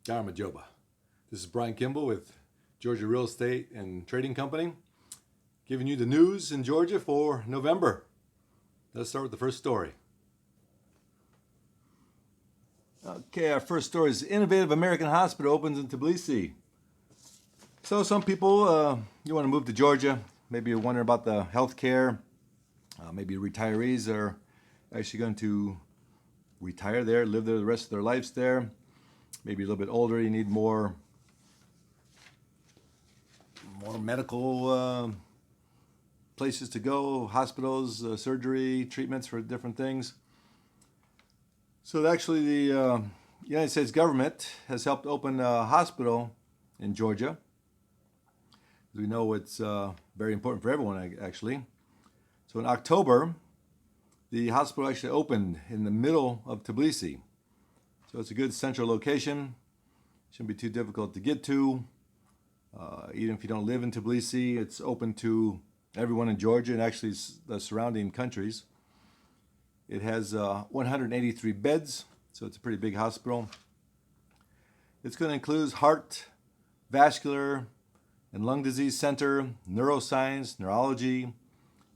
Garamajoba. This is Brian Kimball with Georgia Real Estate and Trading Company, giving you the news in Georgia for November. Let's start with the first story. Okay, our first story is Innovative American Hospital opens in Tbilisi. So some people, you want to move to Georgia. Maybe you're wondering about the health care. Maybe retirees are actually going to retire there, live there the rest of their lives there. Maybe a little bit older, you need more medical places to go, hospitals, surgery, treatments for different things. So actually the United States government has helped open a hospital in Georgia. As we know, it's very important for everyone, actually. So in October, the hospital actually opened in the middle of Tbilisi. So it's a good central location. Shouldn't be too difficult to get to. Even if you don't live in Tbilisi, it's open to everyone in Georgia and actually the surrounding countries. It has 183 beds, so it's a pretty big hospital. It's going to include heart, vascular, and lung disease center, neuroscience, neurology,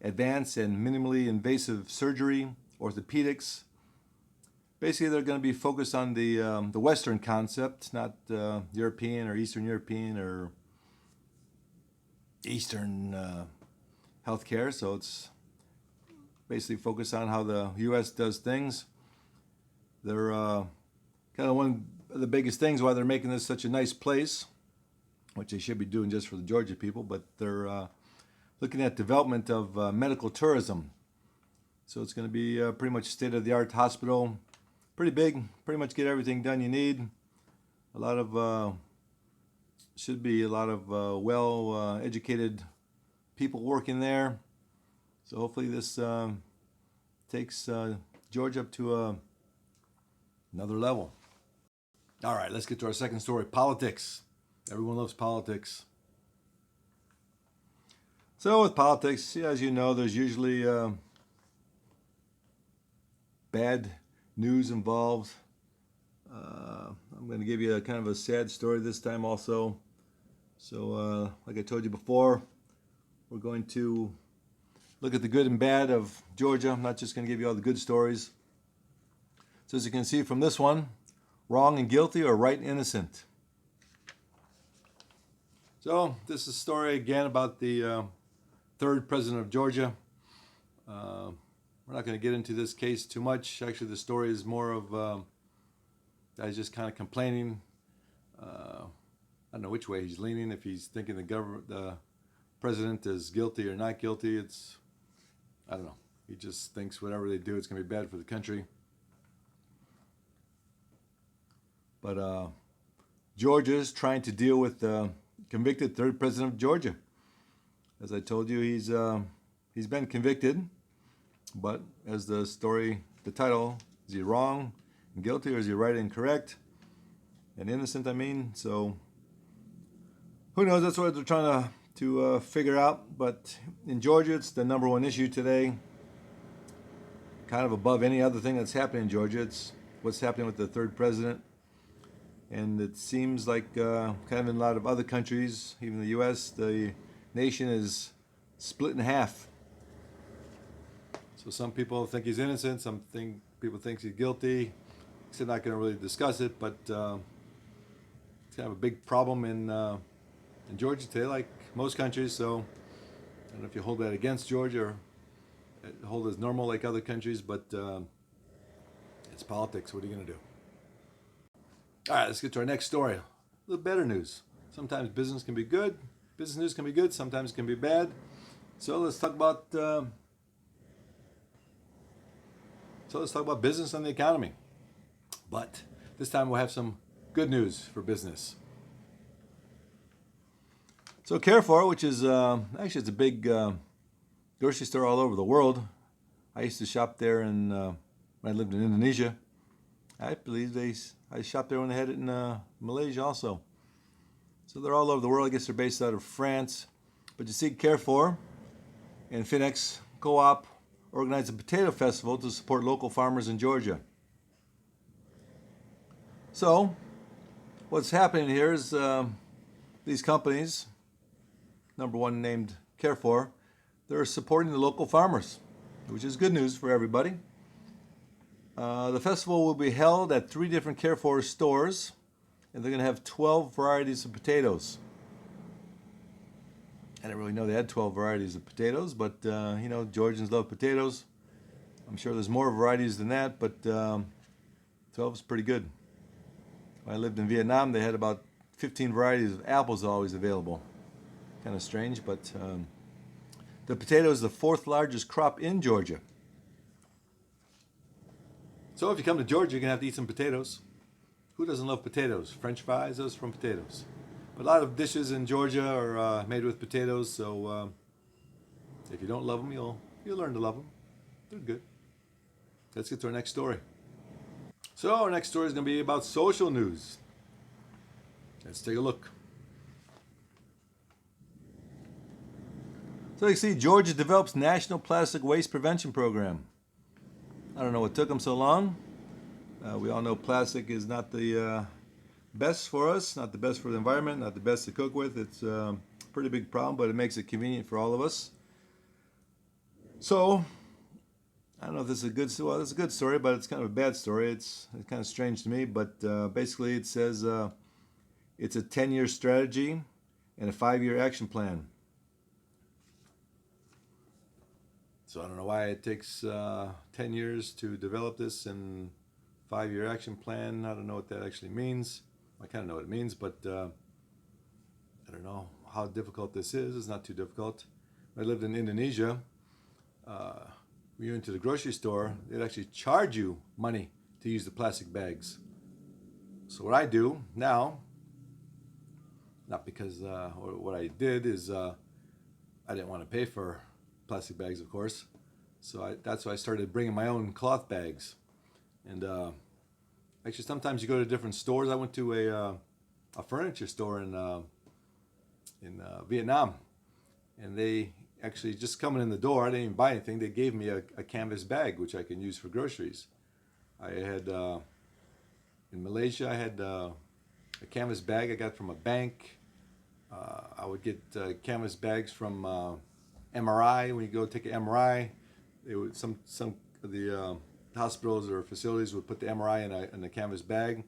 advanced and minimally invasive surgery, orthopedics. Basically, they're going to be focused on the Western concept, not European or Eastern European or Eastern healthcare. So it's basically focused on how the U.S. does things. They're kind of one of the biggest things why they're making this such a nice place, which they should be doing just for the Georgia people, but they're looking at development of medical tourism. So it's going to be pretty much state-of-the-art hospital, pretty big, pretty much get everything done you need. A lot of, should be a lot of well-educated people working there. So hopefully this takes Georgia up to another level. All right, let's get to our second story, politics. Everyone loves politics. So with politics, as you know, there's usually bad news involved. I'm going to give you a kind of a sad story this time also. So like I told you before, we're going to look at the good and bad of Georgia. I'm not just going to give you all the good stories. So as you can see from this one, wrong and guilty or right and innocent. So this is a story again about the third president of Georgia. We're not going to get into this case too much. Actually, the story is more of guys just kind of complaining. I don't know which way he's leaning. If he's thinking the president is guilty or not guilty, I don't know. He just thinks whatever they do, it's going to be bad for the country. But Georgia's trying to deal with the convicted third president of Georgia. As I told you, he's been convicted, but as the story, the title, is he wrong and guilty, or is he right and correct and innocent? I mean, so who knows? That's what they're trying to figure out. But in Georgia, it's the number one issue today. Kind of above any other thing that's happening in Georgia. It's what's happening with the third president. And it seems like kind of in a lot of other countries, even the U.S., the nation is split in half. So some people think he's innocent, people think he's guilty. They're not going to really discuss it, but it's kind of a big problem in Georgia today, like most countries. So I don't know if you hold that against Georgia or hold it as normal like other countries, but it's politics. What are you going to do? All right, let's get to our next story. A little better news. Sometimes business can be good. Business news can be good. Sometimes it can be bad. So let's talk about business and the economy. But this time we'll have some good news for business. So Carrefour, which is actually it's a big grocery store all over the world. I used to shop there when I lived in Indonesia. I believe I shopped there when they had it in Malaysia also. So they're all over the world. I guess they're based out of France. But you see, Carrefour and Finex Co-op organized a potato festival to support local farmers in Georgia. So What's happening here is these companies, number one named Carrefour, they're supporting the local farmers, which is good news for everybody. The festival will be held at 3 different Carrefour stores, and they're going to have 12 varieties of potatoes. I didn't really know they had 12 varieties of potatoes, but you know, Georgians love potatoes. I'm sure there's more varieties than that, but 12 is pretty good. When I lived in Vietnam, they had about 15 varieties of apples always available. Kind of strange, but the potato is the 4th largest crop in Georgia. So if you come to Georgia, you're going to have to eat some potatoes. Who doesn't love potatoes? French fries, those from potatoes. But a lot of dishes in Georgia are made with potatoes, so if you don't love them, you'll learn to love them. They're good. Let's get to our next story. So our next story is going to be about social news. Let's take a look. So you see, Georgia develops National Plastic Waste Prevention Program. I don't know what took them so long. We all know plastic is not the best for us, not the best for the environment, not the best to cook with. It's a pretty big problem, but it makes it convenient for all of us. So, I don't know if this is a good story. Well, it's a good story, but it's kind of a bad story. It's kind of strange to me, but basically it says it's a 10-year strategy and a 5-year action plan. So I don't know why it takes 10 years to develop this and 5-year action plan. I don't know what that actually means. I kind of know what it means, but I don't know how difficult this is. It's not too difficult. When I lived in Indonesia, when you went to the grocery store, they'd actually charge you money to use the plastic bags. So what I do now, not because, or what I did is I didn't want to pay for plastic bags, of course. So that's why I started bringing my own cloth bags. And actually, sometimes you go to different stores. I went to a furniture store in Vietnam, and they actually just coming in the door, I didn't even buy anything. They gave me a canvas bag, which I can use for groceries. I had in Malaysia, I had a canvas bag I got from a bank. I would get canvas bags from MRI. When you go take an MRI, they would some of the hospitals or facilities would put the MRI in a canvas bag.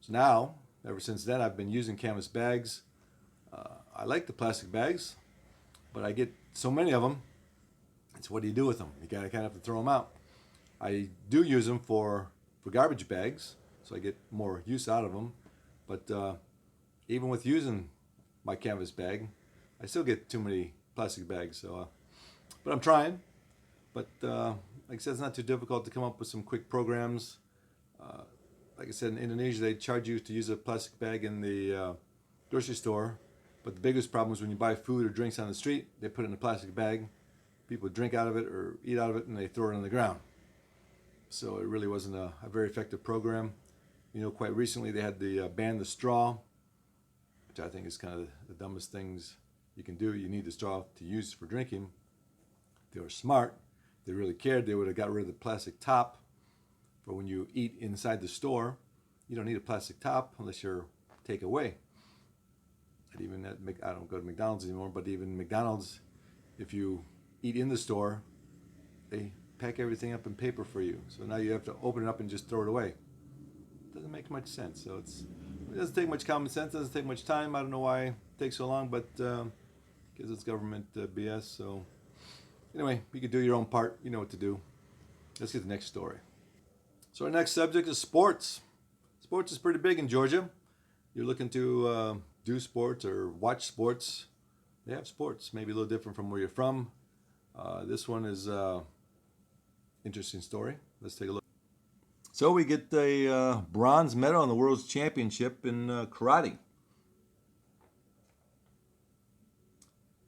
So now, ever since then, I've been using canvas bags. I like the plastic bags, but I get so many of them. It's what do you do with them? You kind of have to throw them out. I do use them for garbage bags, so I get more use out of them. But even with using my canvas bag, I still get too many plastic bags. So, but I'm trying. But like I said, it's not too difficult to come up with some quick programs. Like I said, in Indonesia, they charge you to use a plastic bag in the grocery store. But the biggest problem is when you buy food or drinks on the street, they put it in a plastic bag. People drink out of it or eat out of it, and they throw it on the ground. So it really wasn't a very effective program. You know, quite recently they had the ban the straw, which I think is kind of the dumbest things you can do. You need the straw to use for drinking. If they were smart, if they really cared, they would have got rid of the plastic top for when you eat inside the store. You don't need a plastic top unless you're takeaway. And even I don't go to McDonald's anymore, but even McDonald's, if you eat in the store, they pack everything up in paper for you. So now you have to open it up and just throw it away. It doesn't make much sense. So it doesn't take much common sense. It doesn't take much time. I don't know why it takes so long, but because it's government BS. So anyway, you can do your own part. You know what to do. Let's get to the next story. So our next subject is sports. Sports is pretty big in Georgia. You're looking to do sports or watch sports. They have sports, maybe a little different from where you're from. This one is interesting story. Let's take a look. So we get the bronze medal in the World Championship in karate.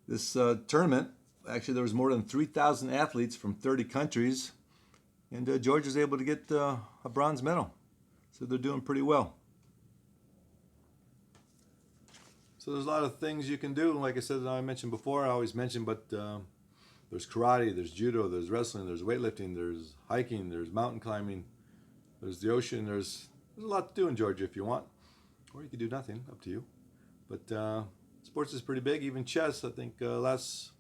This tournament, actually there was more than 3,000 athletes from 30 countries, and Georgia was able to get a bronze medal. So they're doing pretty well. So there's a lot of things you can do. Like I said, I mentioned before, I always mention, but there's karate, there's judo, there's wrestling, there's weightlifting, there's hiking, there's mountain climbing, there's the ocean. There's a lot to do in Georgia if you want. or you could do nothing, up to you. But sports is pretty big, even chess. I think last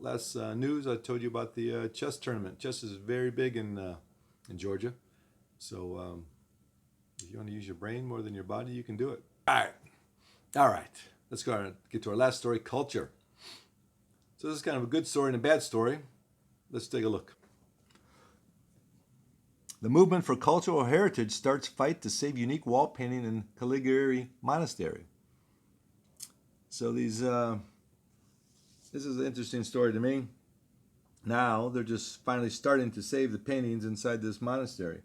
news I told you about the chess tournament. Chess is very big in Georgia. So if you want to use your brain more than your body, you can do it. All right. Let's go and get to our last story, culture. So this is kind of a good story and a bad story. Let's take a look. The movement for cultural heritage starts fight to save unique wall painting in Caligari Monastery. So this is an interesting story to me. Now they're just finally starting to save the paintings inside this monastery.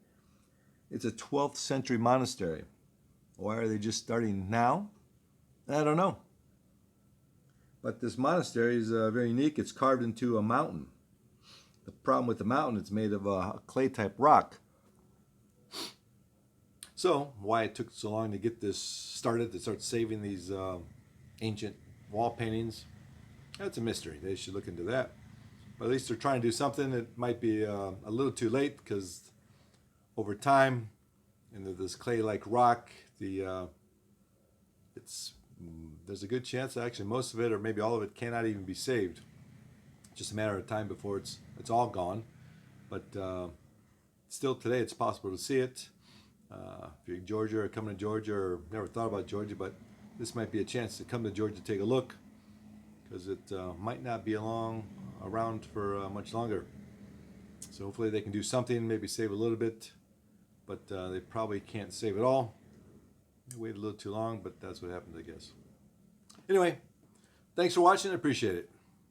It's a 12th century monastery. Why are they just starting now? I don't know. But this monastery is very unique. It's carved into a mountain. The problem with the mountain, it's made of a clay type rock. So why it took so long to get this started, to start saving these ancient wall paintings, that's a mystery. They should look into that. But at least they're trying to do something. It might be a little too late, because over time, into this clay-like rock, there's a good chance that actually most of it, or maybe all of it, cannot even be saved. It's just a matter of time before it's all gone. But still today, it's possible to see it. If you're in Georgia or coming to Georgia, or never thought about Georgia, but this might be a chance to come to Georgia to take a look, because it might not be around for much longer. So hopefully they can do something, maybe save a little bit, but they probably can't save it all. They waited a little too long, but that's what happens, I guess. Anyway, thanks for watching. I appreciate it.